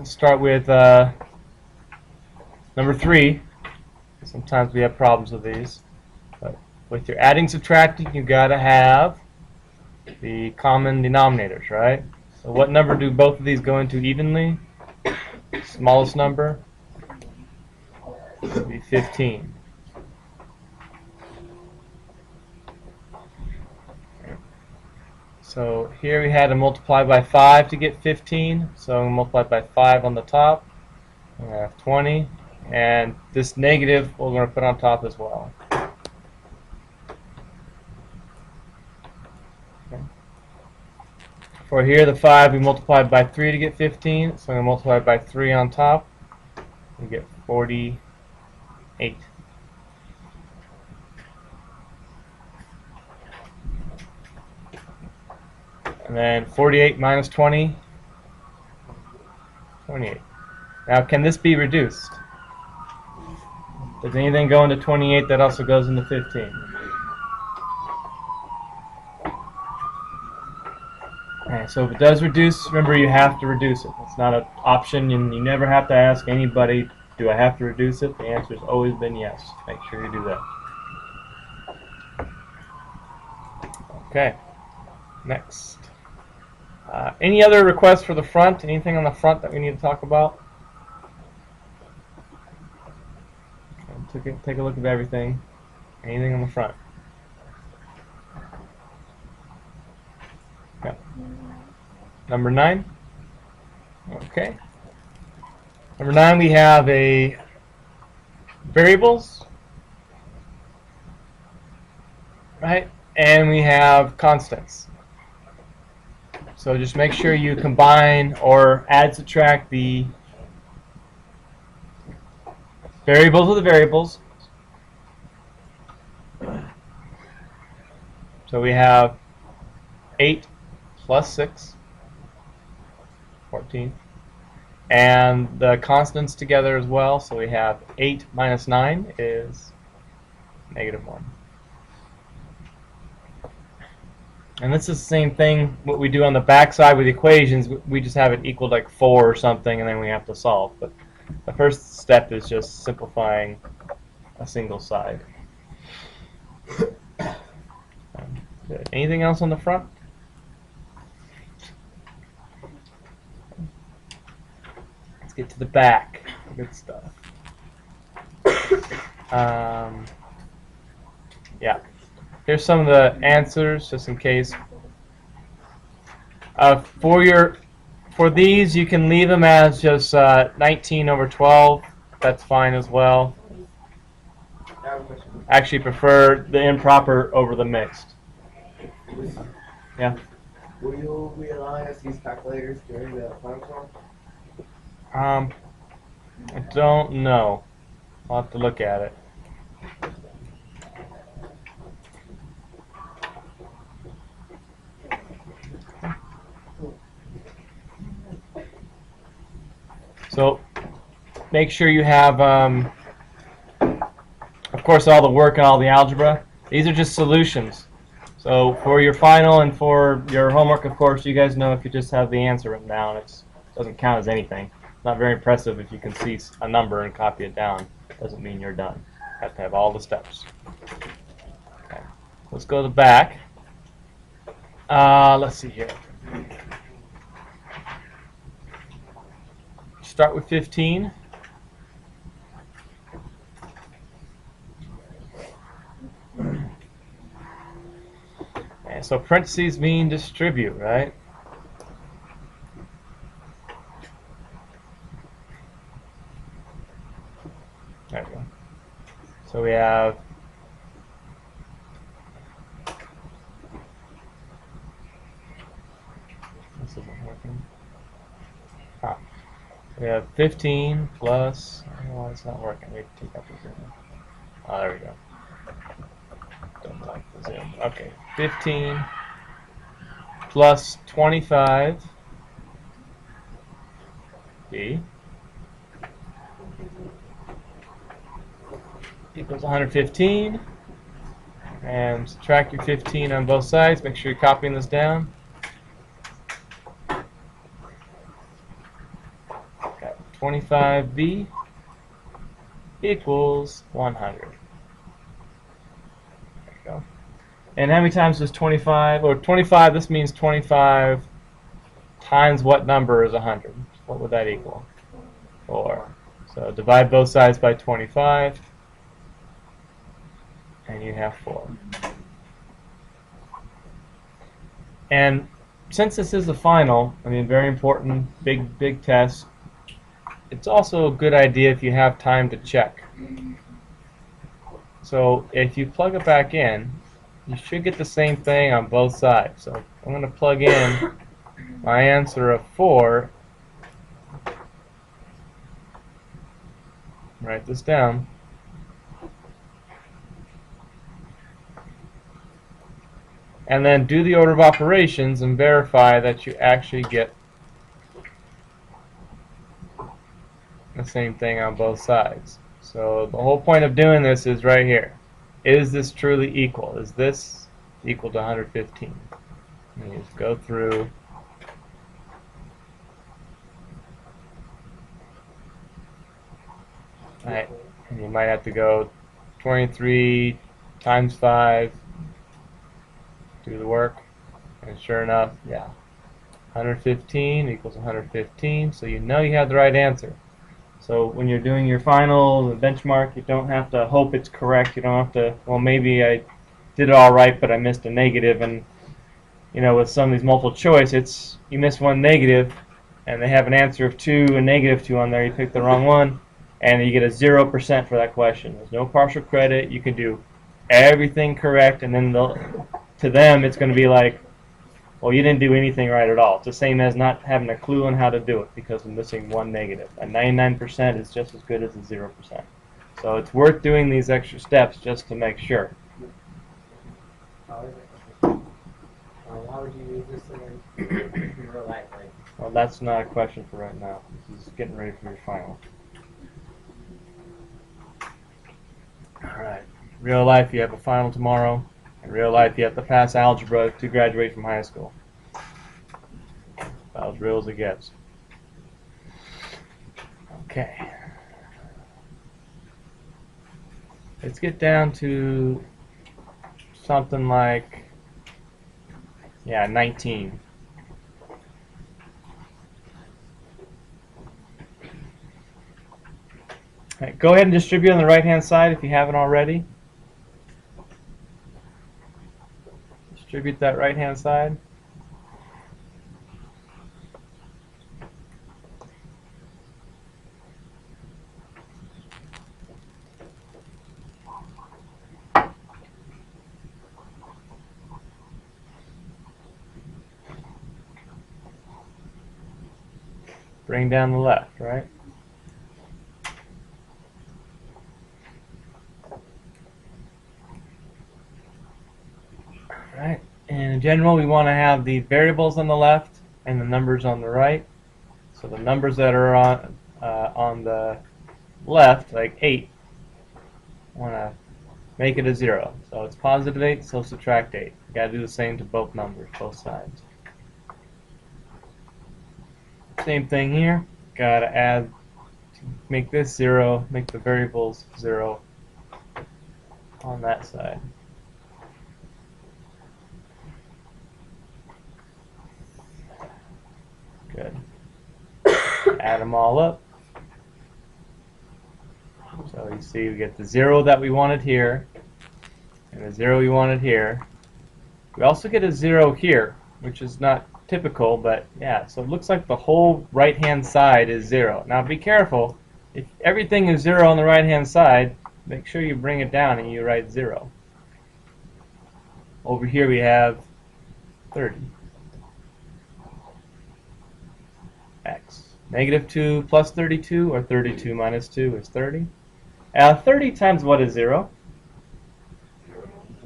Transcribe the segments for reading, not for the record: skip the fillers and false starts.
let's start with number 3. Sometimes we have problems with these. But with your adding subtracting, you got to have the common denominators, right? So what number do both of these go into evenly? Smallest number would be 15. So here we had to multiply by 5 to get 15. So we multiply by 5 on the top. We have 20. And this negative we're going to put on top as well. Okay. For here, the 5 we multiplied by 3 to get 15. So I'm going to multiply by 3 on top. We get 48. And then 48 minus 20, 28. Now, can this be reduced? Does anything go into 28 that also goes into 15? Okay, so if it does reduce, remember you have to reduce it. It's not an option, and you never have to ask anybody, do I have to reduce it? The answer has always been yes. Make sure you do that. Okay, next. Any other requests for the front? Anything on the front that we need to talk about? Take a look at everything. Anything on the front? Yeah. Number 9? Okay. Number 9, we have a variables, right? And we have constants. So just make sure you combine or add, subtract the variables with the variables. So we have 8 plus 6, 14. And the constants together as well. So we have 8 minus 9 is -1. And this is the same thing what we do on the back side with equations. We just have it equal like 4 or something, and then we have to solve. But the first step is just simplifying a single side. Good. Anything else on the front? Let's get to the back. Good stuff. Yeah. Here's some of the answers, just in case. For these, you can leave them as just 19 over 12. That's fine as well. Actually, prefer the improper over the mixed. Yeah. Will you be allowing us to use calculators during the final form? I don't know. I'll have to look at it. So make sure you have, of course, all the work and all the algebra. These are just solutions. So for your final and for your homework, of course, you guys know if you just have the answer written down, it doesn't count as anything. It's not very impressive if you can see a number and copy it down. Doesn't mean you're done. You have to have all the steps. Okay. Let's go to the back. Let's see here. Start with 15. And so parentheses mean distribute, right? There we go. So we have this isn't working. We have 15 plus, I don't know why it's not working. We have to take out the zoom. Oh, there we go. Don't like the zoom. Okay, 15 plus 25 B equals 115. And subtract your 15 on both sides. Make sure you're copying this down. 25b equals 100. There you go. And how many times does 25, or 25, this means 25 times what number is 100? What would that equal? 4. So divide both sides by 25, and you have 4. And since this is the final, I mean, very important, big test, it's also a good idea if you have time to check. So if you plug it back in, you should get the same thing on both sides. So I'm going to plug in my answer of 4. Write this down. And then do the order of operations and verify that you actually get the same thing on both sides. So the whole point of doing this is right here. Is this truly equal? Is this equal to 115? And you just go through. Right. And you might have to go 23 times 5. Do the work, and sure enough, yeah, 115 equals 115, so you know you have the right answer. So when you're doing your final benchmark, you don't have to hope it's correct. You don't have to, well, maybe I did it all right, but I missed a negative. And you know, with some of these multiple choice, it's you miss one negative, and they have an answer of 2 and negative 2 on there. You pick the wrong one, and you get a 0% for that question. There's no partial credit. You can do everything correct, and then to them, it's going to be like, well, you didn't do anything right at all. It's the same as not having a clue on how to do it because of missing one negative. A 99% is just as good as a 0%. So it's worth doing these extra steps just to make sure. Why would you use this in real life? Like, Well, that's not a question for right now. This is getting ready for your final. All right. Real life, you have a final tomorrow. In real life, you have to pass algebra to graduate from high school. About as real as it gets. Okay. Let's get down to something like, 19. Okay, go ahead and distribute on the right-hand side if you haven't already. Distribute that right-hand side. Bring down the left, right? Alright, and in general we want to have the variables on the left and the numbers on the right. So the numbers that are on the left, like 8, want to make it a 0. So it's positive 8, so subtract 8. You got to do the same to both numbers, both sides. Same thing here. Got to add, make this 0, make the variables 0 on that side. Good. Add them all up. So you see we get the 0 that we wanted here, and the 0 we wanted here. We also get a 0 here, which is not typical, but yeah, so it looks like the whole right-hand side is 0. Now be careful. If everything is 0 on the right-hand side, make sure you bring it down and you write 0. Over here we have 30. X. Negative 2 plus 32, or 32 minus 2 is 30. 30 times what is 0?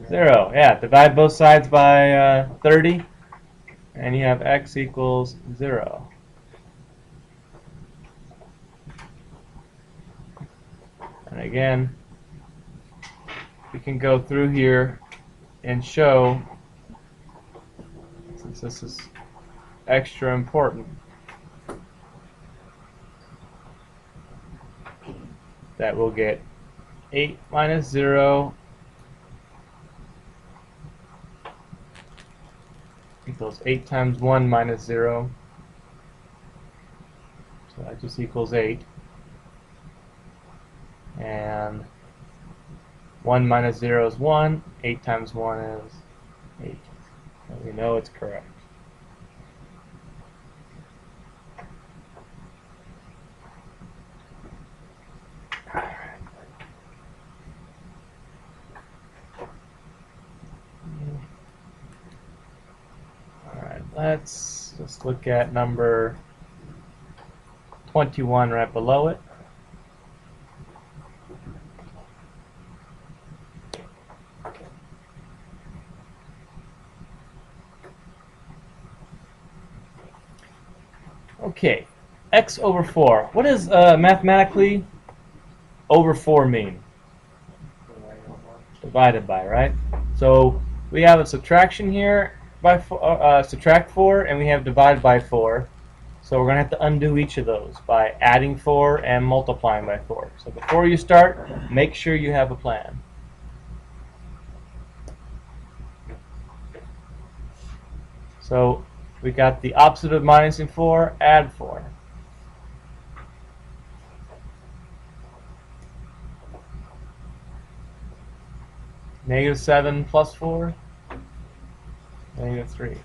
0. Yeah, divide both sides by 30, and you have x equals 0. And again, we can go through here and show, since this is extra important, that we'll get 8 minus 0 equals 8 times 1 minus 0. So that just equals 8. And 1 minus 0 is 1. 8 times 1 is 8. And we know it's correct. Alright, let's just look at number 21 right below it. Okay, x over 4. What does mathematically over 4 mean? Divided by, right? So we have a subtraction here by subtract 4, and we have divided by 4. So we're going to have to undo each of those by adding 4 and multiplying by 4. So before you start, make sure you have a plan. So we got the opposite of minusing 4, add 4. Negative 7 plus 4, negative 3.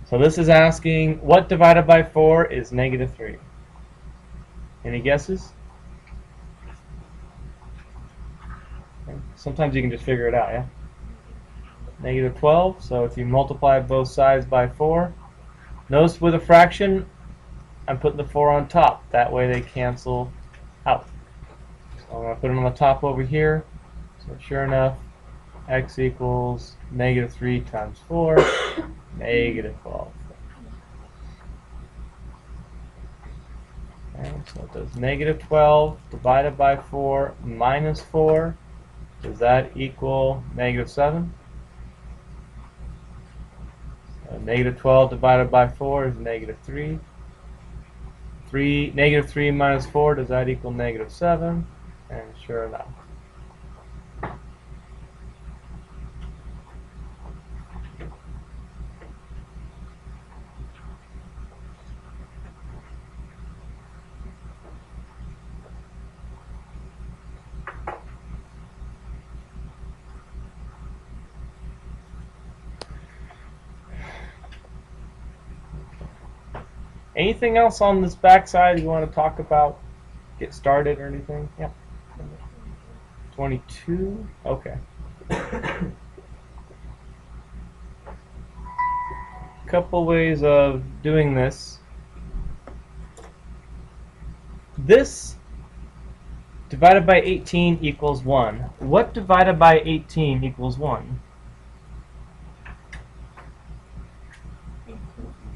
So this is asking, what divided by 4 is negative 3? Any guesses? Okay. Sometimes you can just figure it out, yeah? Negative 12, so if you multiply both sides by 4, notice with a fraction, I'm putting the 4 on top. That way they cancel out. So I'm going to put them on the top over here. So sure enough, x equals negative 3 times 4, negative 12. Okay, so it does negative 12 divided by 4 minus 4. Does that equal negative 7? Negative 12 divided by 4 is negative 3. Negative 3 minus 4, does that equal negative 7? And sure enough. Anything else on this backside you want to talk about? Get started or anything? Yeah. 22? Okay. Couple ways of doing this. This divided by 18 equals 1. What divided by 18 equals 1?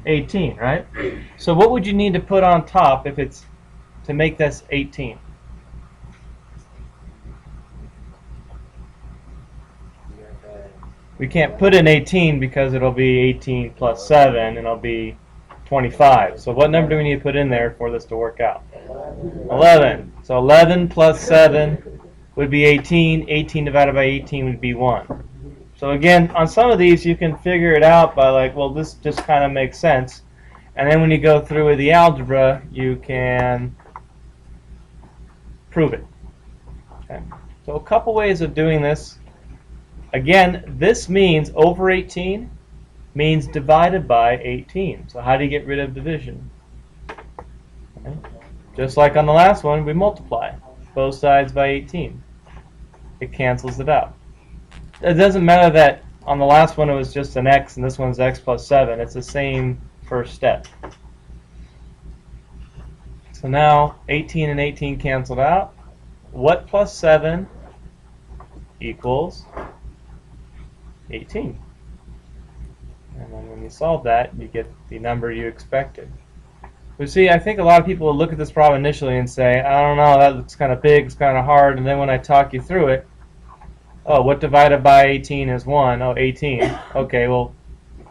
18, right? So what would you need to put on top if it's to make this 18? We can't put in 18 because it'll be 18 plus 7 and it'll be 25. So what number do we need to put in there for this to work out? 11. So 11 plus 7 would be 18. 18 divided by 18 would be 1. So again, on some of these, you can figure it out by like, well, this just kind of makes sense. And then when you go through with the algebra, you can prove it. Okay. So a couple ways of doing this. Again, this means over 18 means divided by 18. So how do you get rid of division? Okay. Just like on the last one, we multiply both sides by 18. It cancels it out. It doesn't matter that on the last one it was just an x and this one's x plus 7. It's the same first step. So now 18 and 18 canceled out. What plus 7 equals 18? And then when you solve that, you get the number you expected. But see, I think a lot of people will look at this problem initially and say, I don't know, that looks kind of big, it's kind of hard, and then when I talk you through it, oh, what divided by 18 is 1? Oh, 18. Okay, well,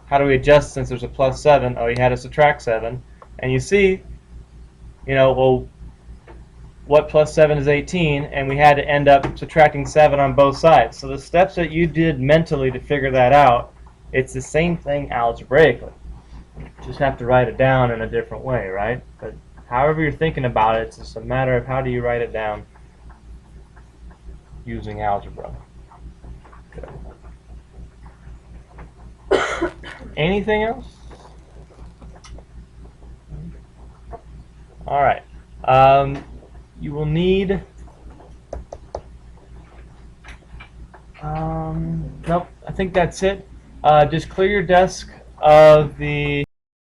how do we adjust since there's a plus 7? Oh, you had to subtract 7. And you see, you know, well, what plus 7 is 18, and we had to end up subtracting 7 on both sides. So the steps that you did mentally to figure that out, it's the same thing algebraically. Just have to write it down in a different way, right? But however you're thinking about it, it's just a matter of how do you write it down using algebra. Good. Anything else? All right. You will need. Nope. I think that's it. Just clear your desk of the